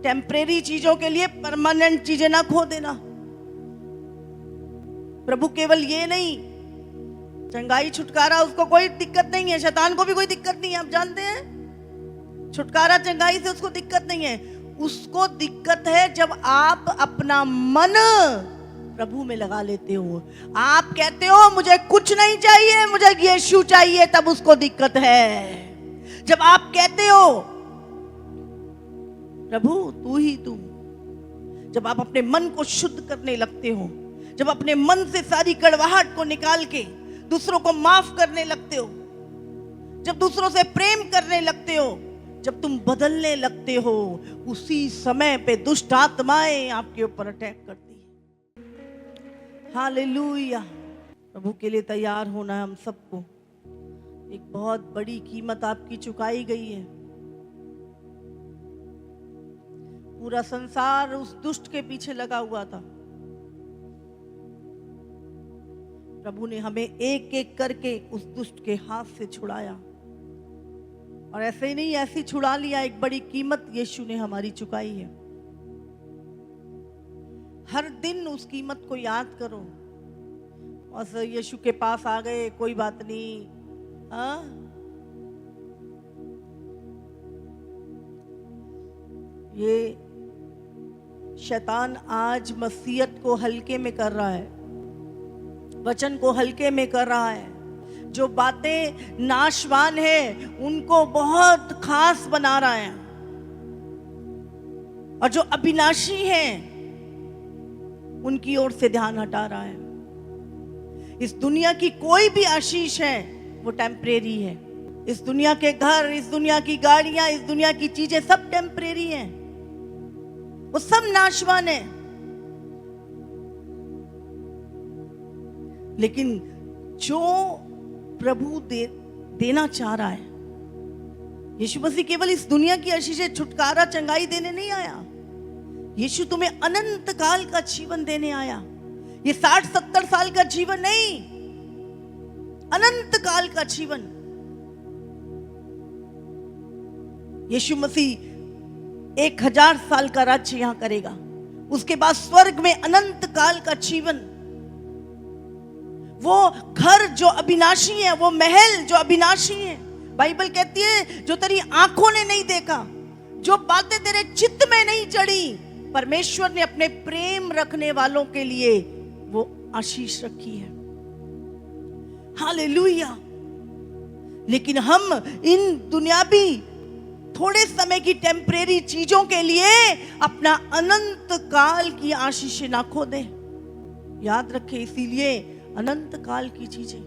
Temporary चीजों के लिए परमानेंट चीजें ना खो देना। प्रभु केवल ये नहीं, चंगाई छुटकारा उसको कोई दिक्कत नहीं है, शैतान को भी कोई दिक्कत नहीं है, आप जानते हैं। छुटकारा चंगाई से उसको दिक्कत नहीं है, उसको दिक्कत है जब आप अपना मन प्रभु में लगा लेते हो। आप कहते हो मुझे कुछ नहीं चाहिए, मुझे यीशु चाहिए, तब उसको दिक्कत है। जब आप कहते हो प्रभु तू ही तू, जब आप अपने मन को शुद्ध करने लगते हो, जब अपने मन से सारी कड़वाहट को निकाल के दूसरों को माफ करने लगते हो, जब दूसरों से प्रेम करने लगते हो, जब तुम बदलने लगते हो, उसी समय पे दुष्ट आत्माएं आपके ऊपर अटैक करती है। हालेलुया। प्रभु के लिए तैयार होना है हम सबको। एक बहुत बड़ी कीमत आपकी चुकाई गई है। पूरा संसार उस दुष्ट के पीछे लगा हुआ था। प्रभु ने हमें एक एक करके उस दुष्ट के हाथ से छुड़ाया, और ऐसे ही नहीं, ऐसी छुड़ा लिया। एक बड़ी कीमत यीशु ने हमारी चुकाई है। हर दिन उस कीमत को याद करो। और यीशु के पास आ गए, कोई बात नहीं, ये शैतान आज मसीहत को हल्के में कर रहा है, वचन को हल्के में कर रहा है। जो बातें नाशवान है उनको बहुत खास बना रहा है, और जो अविनाशी हैं उनकी ओर से ध्यान हटा रहा है। इस दुनिया की कोई भी आशीष है वो टेम्परेरी है। इस दुनिया के घर, इस दुनिया की गाड़ियां, इस दुनिया की चीजें सब टेम्परेरी हैं, वो सब नाशवान है। लेकिन जो प्रभु देना चाह रहा है, यीशु मसीह केवल इस दुनिया की आशीषें, छुटकारा, चंगाई देने नहीं आया। यीशु तुम्हें अनंत काल का जीवन देने आया। ये 60-70 साल का जीवन नहीं, अनंत काल का जीवन। यीशु मसीह 1000 साल का राज्य यहां करेगा, उसके बाद स्वर्ग में अनंत काल का जीवन। वो घर जो अविनाशी है, वो महल जो अविनाशी है। बाइबल कहती है जो तेरी आंखों ने नहीं देखा, जो बातें तेरे चित्त में नहीं चढ़ी, परमेश्वर ने अपने प्रेम रखने वालों के लिए वो आशीष रखी है। हालेलुया। लेकिन हम इन दुनियावी थोड़े समय की टेम्परेरी चीजों के लिए अपना अनंत काल की आशीषें ना खो दें। याद रखें, इसीलिए अनंत काल की चीजें,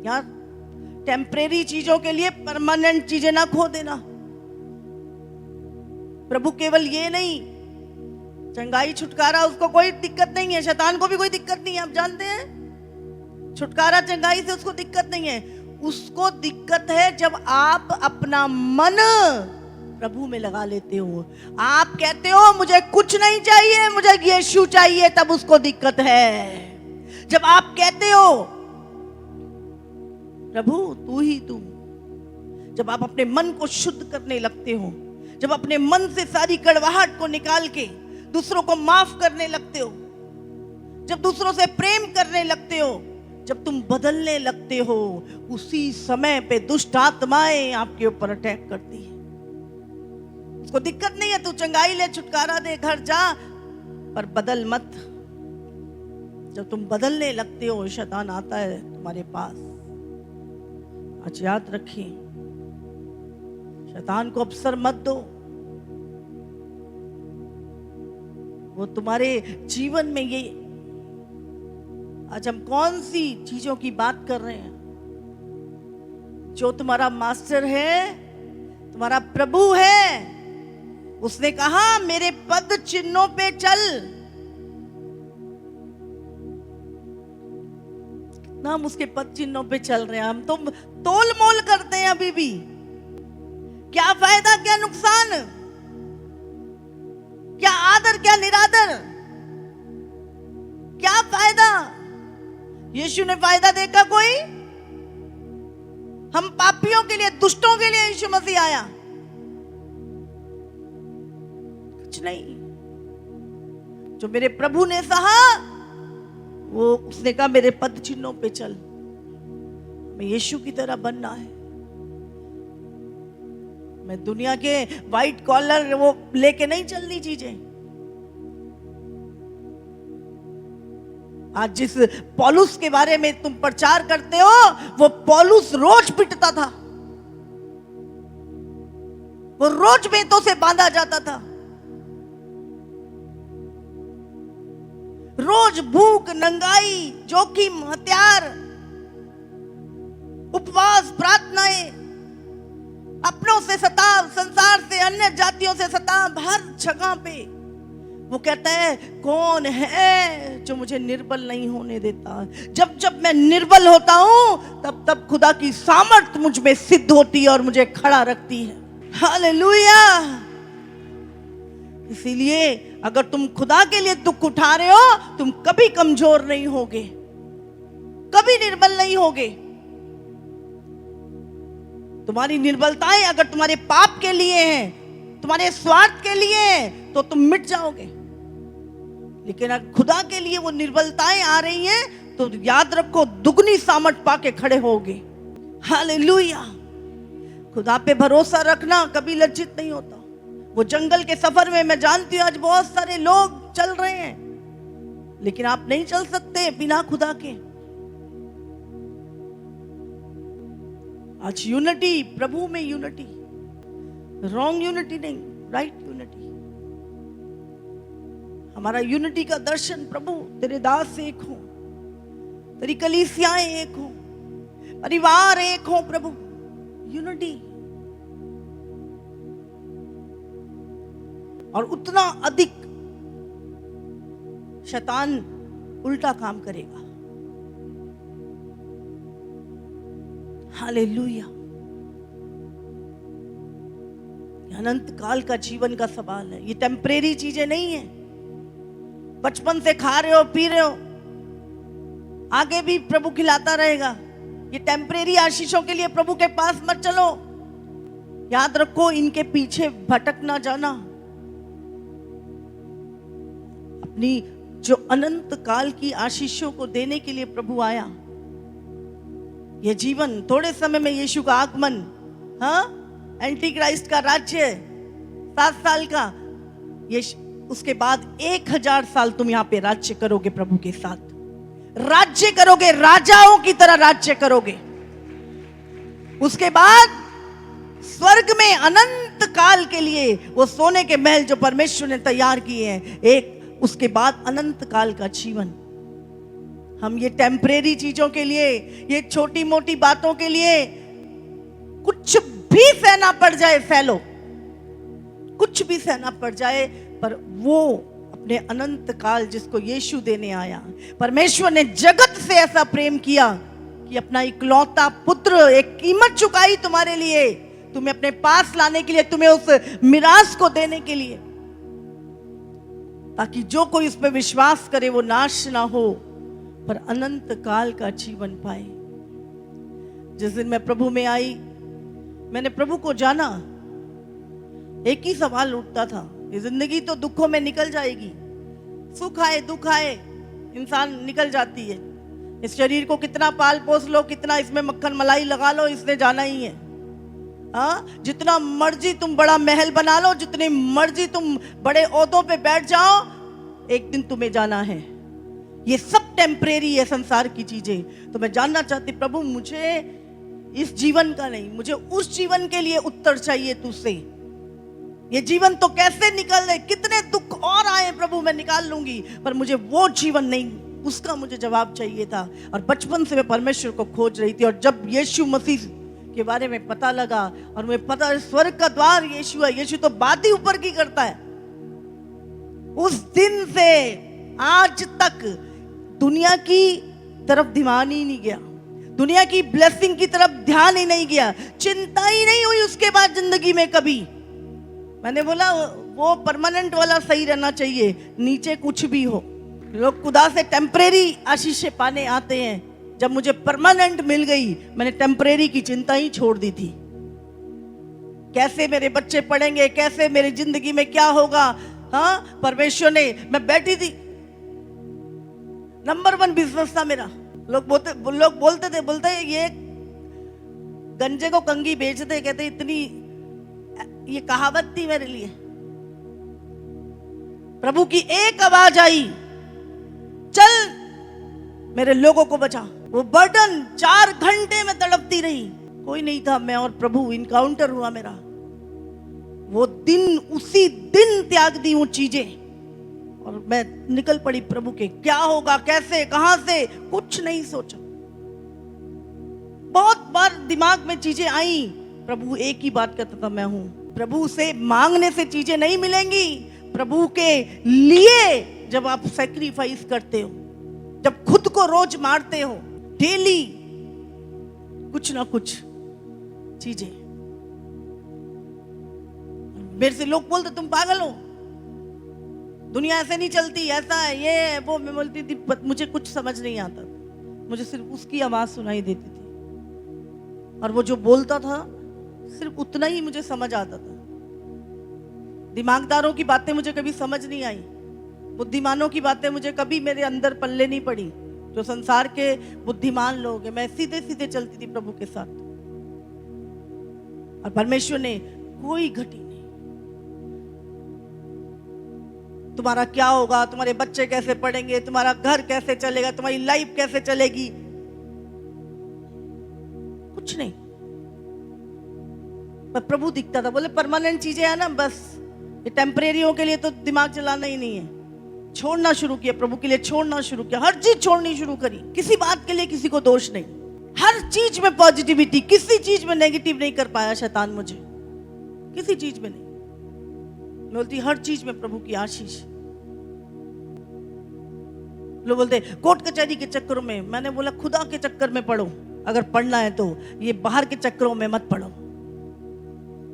यार, टेम्परेरी चीजों के लिए परमानेंट चीजें ना खो देना। प्रभु केवल ये नहीं, चंगाई छुटकारा उसको कोई दिक्कत नहीं है, शैतान को भी कोई दिक्कत नहीं है, आप जानते हैं। छुटकारा चंगाई से उसको दिक्कत नहीं है, उसको दिक्कत है जब आप अपना मन प्रभु में लगा लेते हो। आप कहते हो मुझे कुछ नहीं चाहिए, मुझे यीशु चाहिए, तब उसको दिक्कत है। जब आप कहते हो प्रभु तू ही तू, जब आप अपने मन को शुद्ध करने लगते हो, जब अपने मन से सारी कड़वाहट को निकाल के दूसरों को माफ करने लगते हो, जब दूसरों से प्रेम करने लगते हो, जब तुम बदलने लगते हो, उसी समय पे दुष्ट आत्माएं आपके ऊपर अटैक करती है। उसको दिक्कत नहीं है, तू चंगाई ले, छुटकारा दे, घर जा, पर बदल मत। जब तुम बदलने लगते हो, शैतान आता है तुम्हारे पास। आज याद रखिए, शैतान को अवसर मत दो। वो तुम्हारे जीवन में ये, आज हम कौन सी चीजों की बात कर रहे हैं? जो तुम्हारा मास्टर है, तुम्हारा प्रभु है, उसने कहा मेरे पद चिन्हों पे चल। ना हम उसके पद चिन्हों पे चल रहे हैं, हम तो तोल मोल करते हैं अभी भी। क्या फायदा, क्या नुकसान, क्या आदर, क्या निरादर, क्या फायदा? यीशु ने फायदा देखा कोई? हम पापियों के लिए, दुष्टों के लिए यीशु मसीह आया। नहीं। जो मेरे प्रभु ने सहा, वो उसने कहा मेरे पद चिन्हों पे चल, मैं यीशु की तरह बनना है। मैं दुनिया के व्हाइट कॉलर वो लेके नहीं चलनी चीजें। आज जिस पौलुस के बारे में तुम प्रचार करते हो, वो पौलुस रोज पिटता था, वो रोज बेतों से बांधा जाता था, रोज भूख, नंगाई, जोखिम, हथियार, उपवास, प्रार्थनाएं, अपनों से सताव, संसार से, अन्य जातियों से सताव, हर जगह पे वो कहता है कौन है जो मुझे निर्बल नहीं होने देता। जब जब मैं निर्बल होता हूं, तब तब खुदा की सामर्थ मुझ में सिद्ध होती है और मुझे खड़ा रखती है। हालेलुया। इसीलिए अगर तुम खुदा के लिए दुख उठा रहे हो, तुम कभी कमजोर नहीं होगे, कभी निर्बल नहीं होगे। तुम्हारी निर्बलताएं अगर तुम्हारे पाप के लिए हैं, तुम्हारे स्वार्थ के लिए हैं, तो तुम मिट जाओगे। लेकिन अगर खुदा के लिए वो निर्बलताएं आ रही हैं, तो याद रखो दुगनी सामर्थ पाके खड़े होगे। हालेलुया। खुदा पे भरोसा रखना कभी लज्जित नहीं होता। वो जंगल के सफर में मैं जानती हूं आज बहुत सारे लोग चल रहे हैं, लेकिन आप नहीं चल सकते बिना खुदा के। आज यूनिटी, प्रभु में यूनिटी, रॉन्ग यूनिटी नहीं, राइट यूनिटी। हमारा यूनिटी का दर्शन, प्रभु तेरे दास एक हो, तेरी कलीसियाएं एक हो, परिवार एक हो, प्रभु यूनिटी। और उतना अधिक शैतान उल्टा काम करेगा। हालेलुया। अनंत काल का जीवन का सवाल है, ये टेम्परेरी चीजें नहीं है। बचपन से खा रहे हो, पी रहे हो, आगे भी प्रभु खिलाता रहेगा। ये टेम्परेरी आशीषों के लिए प्रभु के पास मत चलो। याद रखो, इनके पीछे भटक ना जाना। अपनी जो अनंत काल की आशीषों को देने के लिए प्रभु आया, ये जीवन, थोड़े समय में यीशु का आगमन, हाँ, एंटी क्राइस्ट का राज्य 7 साल का, ये उसके बाद 1000 साल तुम यहाँ पे राज्य करोगे, प्रभु के साथ राज्य करोगे, राजाओं की तरह राज्य करोगे। उसके बाद स्वर्ग में अनंत काल के लिए वो सोने के महल जो परमेश्वर ने तैयार किए हैं, एक उसके बाद अनंत काल का जीवन। हम ये टेम्परेरी चीजों के लिए, ये छोटी मोटी बातों के लिए कुछ भी सहना पड़ जाए, फैलो, कुछ भी सहना पड़ जाए, पर वो अपने अनंत काल जिसको यीशु देने आया, परमेश्वर ने जगत से ऐसा प्रेम किया कि अपना इकलौता पुत्र, एक कीमत चुकाई तुम्हारे लिए, तुम्हें अपने पास लाने के लिए, तुम्हें उस मिरास को देने के लिए, ताकि जो कोई उस पर विश्वास करे वो नाश ना हो पर अनंत काल का जीवन पाए। जिस दिन मैं प्रभु में आई, मैंने प्रभु को जाना, एक ही सवाल उठता था, ये जिंदगी तो दुखों में निकल जाएगी, सुख आए दुख आए इंसान निकल जाती है। इस शरीर को कितना पाल पोस लो, कितना इसमें मक्खन मलाई लगा लो, इसने जाना ही है। हाँ, जितना मर्जी तुम बड़ा महल बना लो, जितनी मर्जी तुम बड़े ओहदों पे बैठ जाओ, एक दिन तुम्हें जाना है। ये सब टेम्परेरी है, संसार की चीजें। तो मैं जानना चाहती, प्रभु मुझे इस जीवन का नहीं, मुझे उस जीवन के लिए उत्तर चाहिए तुझसे। ये जीवन तो कैसे निकल रहे, कितने दुख और आए प्रभु, मैं निकाल लूंगी, पर मुझे वो जीवन नहीं, उसका मुझे जवाब चाहिए था। और बचपन से मैं परमेश्वर को खोज रही थी, और जब यीशु मसीह के बारे में पता लगा और मुझे पता है स्वर्ग का द्वार यीशु है, यीशु तो बात ही ऊपर की करता है, उस दिन से आज तक दुनिया की तरफ ध्यान ही नहीं गया, दुनिया की ब्लेसिंग की तरफ ध्यान ही नहीं गया, चिंता ही नहीं हुई उसके बाद जिंदगी में कभी। मैंने बोला वो परमानेंट वाला सही रहना चाहिए, नीचे कुछ भी हो। लोग खुदा से टेम्परेरी आशीषें पाने आते हैं, जब मुझे परमानेंट मिल गई, मैंने टेम्परेरी की चिंता ही छोड़ दी थी। कैसे मेरे बच्चे पढ़ेंगे, कैसे मेरी जिंदगी में क्या होगा, हाँ, परमेश्वर ने, मैं बैठी थी, नंबर 1 बिजनेस था मेरा। लोग बोलते ये गंजे को कंगी बेचते, कहते इतनी, ये कहावत थी मेरे लिए। प्रभु की एक आवाज आई, चल मेरे लोगों को बचा। वो बर्डन 4 घंटे में तड़पती रही, कोई नहीं था, मैं और प्रभु, इनकाउंटर हुआ मेरा। वो दिन, उसी दिन त्याग दी वो चीजें और मैं निकल पड़ी प्रभु के। क्या होगा, कैसे, कहां से, कुछ नहीं सोचा। बहुत बार दिमाग में चीजें आई, प्रभु एक ही बात कहता था, मैं हूं। प्रभु से मांगने से चीजें नहीं मिलेंगी, प्रभु के लिए जब आप सैक्रिफाइस करते हो, जब खुद को रोज मारते हो, डेली कुछ ना कुछ चीजें। मेरे से लोग बोलते तुम पागल हो, दुनिया ऐसे नहीं चलती, ऐसा है, ये है, वो। मैं बोलती थी मुझे कुछ समझ नहीं आता, मुझे सिर्फ उसकी आवाज सुनाई देती थी और वो जो बोलता था सिर्फ उतना ही मुझे समझ आता था। दिमागदारों की बातें मुझे कभी समझ नहीं आई, बुद्धिमानों की बातें मुझे कभी मेरे अंदर पल्ले नहीं पड़ी। जो संसार के बुद्धिमान लोग हैं, मैं सीधे सीधे चलती थी प्रभु के साथ और परमेश्वर ने कोई घटी नहीं। तुम्हारा क्या होगा, तुम्हारे बच्चे कैसे पढ़ेंगे, तुम्हारा घर कैसे चलेगा, तुम्हारी लाइफ कैसे चलेगी, कुछ नहीं। पर प्रभु दिखता था। बोले परमानेंट चीजें है ना, बस ये टेम्परेरियों के लिए तो दिमाग चलाना ही नहीं है। छोड़ना शुरू किया, प्रभु के लिए छोड़ना शुरू किया, हर चीज छोड़नी शुरू करी। किसी बात के लिए किसी को दोष नहीं, हर चीज में पॉजिटिविटी, किसी चीज में नेगेटिव नहीं कर पाया शैतान मुझे, किसी चीज में नहीं। बोलती हर चीज में प्रभु की आशीष। लोग बोलते कोर्ट कचहरी के चक्करों में, मैंने बोला खुदा के चक्कर में पढ़ो, अगर पढ़ना है तो ये बाहर के चक्करों में मत पढ़ो।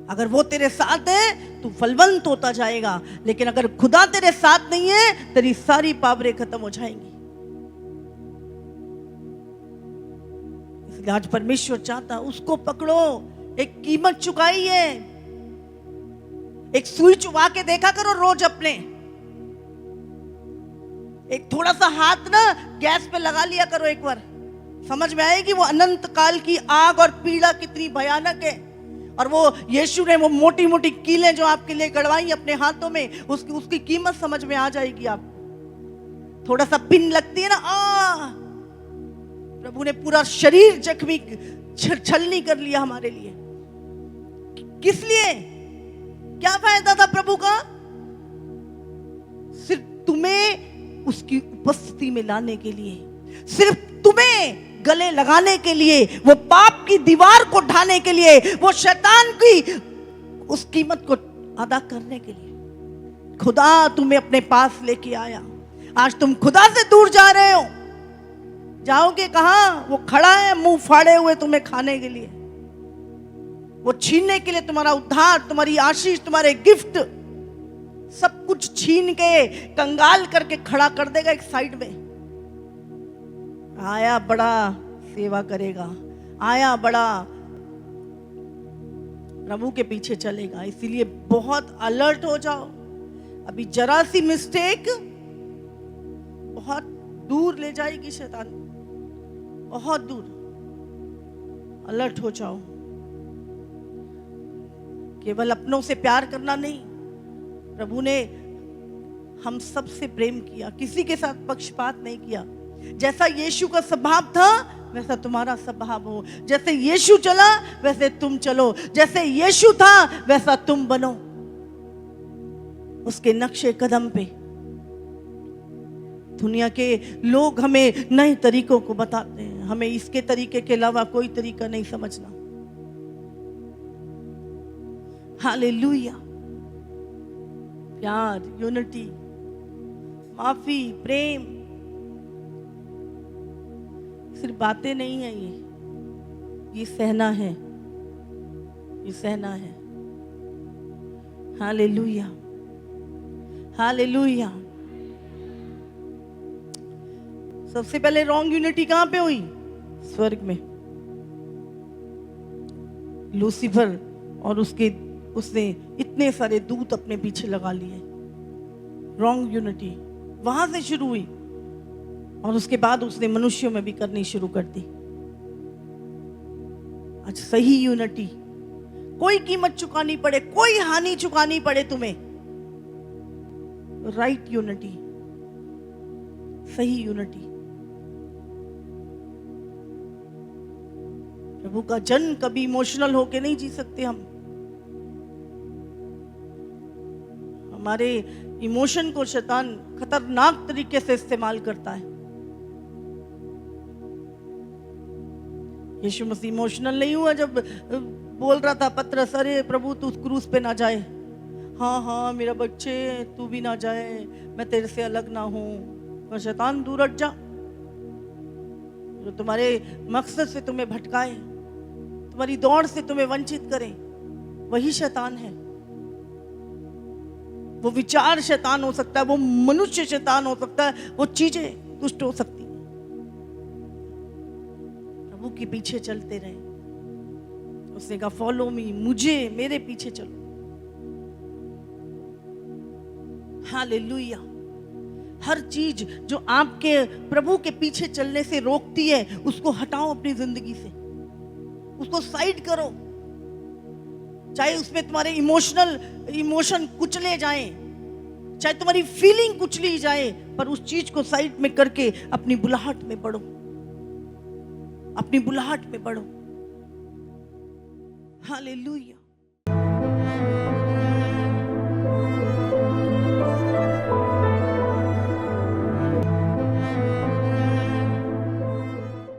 अगर वो तेरे साथ है तू फलवंत होता जाएगा, लेकिन अगर खुदा तेरे साथ नहीं है तेरी सारी पावरें खत्म हो जाएंगी। इसलिए आज परमेश्वर चाहता उसको पकड़ो, एक कीमत चुकाई है। एक सुई चुबा के देखा करो रोज अपने, एक थोड़ा सा हाथ ना गैस पे लगा लिया करो एक बार, समझ में आएगी वो अनंत काल की आग और पीड़ा कितनी भयानक है। और वो यीशु ने वो मोटी मोटी कीलें जो आपके लिए गड़वाई अपने हाथों में, उसकी कीमत समझ में आ जाएगी आपको। थोड़ा सा पिन लगती है ना, प्रभु ने पूरा शरीर जख्मी छलनी कर लिया हमारे लिए। किस लिए, क्या फायदा था प्रभु का? सिर्फ तुम्हें उसकी उपस्थिति में लाने के लिए, सिर्फ तुम्हें गले लगाने के लिए, वो पाप की दीवार को ढाने के लिए, वो शैतान की उस कीमत को अदा करने के लिए खुदा तुम्हें अपने पास लेके आया। आज तुम खुदा से दूर जा रहे हो, जाओगे कहां? वो खड़ा है मुंह फाड़े हुए तुम्हें खाने के लिए, वो छीनने के लिए तुम्हारा उद्धार, तुम्हारी आशीष, तुम्हारे गिफ्ट, सब कुछ छीन के कंगाल करके खड़ा कर देगा एक साइड में। आया बड़ा सेवा करेगा, आया बड़ा प्रभु के पीछे चलेगा। इसीलिए बहुत अलर्ट हो जाओ। अभी जरा सी मिस्टेक बहुत दूर ले जाएगी शैतान, बहुत दूर। अलर्ट हो जाओ। केवल अपनों से प्यार करना नहीं, प्रभु ने हम सब से प्रेम किया, किसी के साथ पक्षपात नहीं किया। जैसा यीशु का स्वभाव था वैसा तुम्हारा स्वभाव हो, जैसे यीशु चला वैसे तुम चलो, जैसे यीशु था वैसा तुम बनो, उसके नक्शे कदम पे। दुनिया के लोग हमें नए तरीकों को बताते हैं, हमें इसके तरीके के अलावा कोई तरीका नहीं समझना। हालेलुया। प्यार, यूनिटी, माफी, प्रेम सिर्फ बातें नहीं है, ये सहना है, ये सहना है। Hallelujah, hallelujah. सबसे पहले रॉन्ग यूनिटी कहां पे हुई? स्वर्ग में। लूसीफर और उसने इतने सारे दूत अपने पीछे लगा लिए, रॉन्ग यूनिटी वहां से शुरू हुई और उसके बाद उसने मनुष्यों में भी करनी शुरू कर दी। आज सही यूनिटी, कोई कीमत चुकानी पड़े, कोई हानि चुकानी पड़े तुम्हें, राइट यूनिटी, सही यूनिटी। प्रभु का जन कभी इमोशनल होके नहीं जी सकते हम। हमारे इमोशन को शैतान खतरनाक तरीके से इस्तेमाल करता है। यीशु मसीह इमोशनल नहीं हुआ जब बोल रहा था पतरस, अरे प्रभु तू क्रूस पे ना जाए, हाँ हाँ मेरा बच्चे तू भी ना जाए, मैं तेरे से अलग ना हूं। और शैतान दूर हट जा, जो तुम्हारे मकसद से तुम्हें भटकाए, तुम्हारी दौड़ से तुम्हें वंचित करे, वही शैतान है। वो विचार शैतान हो सकता है, वो मनुष्य शैतान हो सकता है, वो चीजें दुष्ट हो सकती हैं। प्रभु के पीछे चलते रहे। उसने कहा फॉलो मी, मुझे, मेरे पीछे चलो। हालेलुया। हर चीज जो आपके प्रभु के पीछे चलने से रोकती है, उसको हटाओ अपनी जिंदगी से, उसको साइड करो। चाहे उसमें तुम्हारे इमोशन कुचले जाएं, चाहे तुम्हारी फीलिंग कुचली जाए, पर उस चीज को साइड में करके अपनी बुलाहट में बढ़ो, अपनी बुलाहट में बढ़ो। हालेलुया।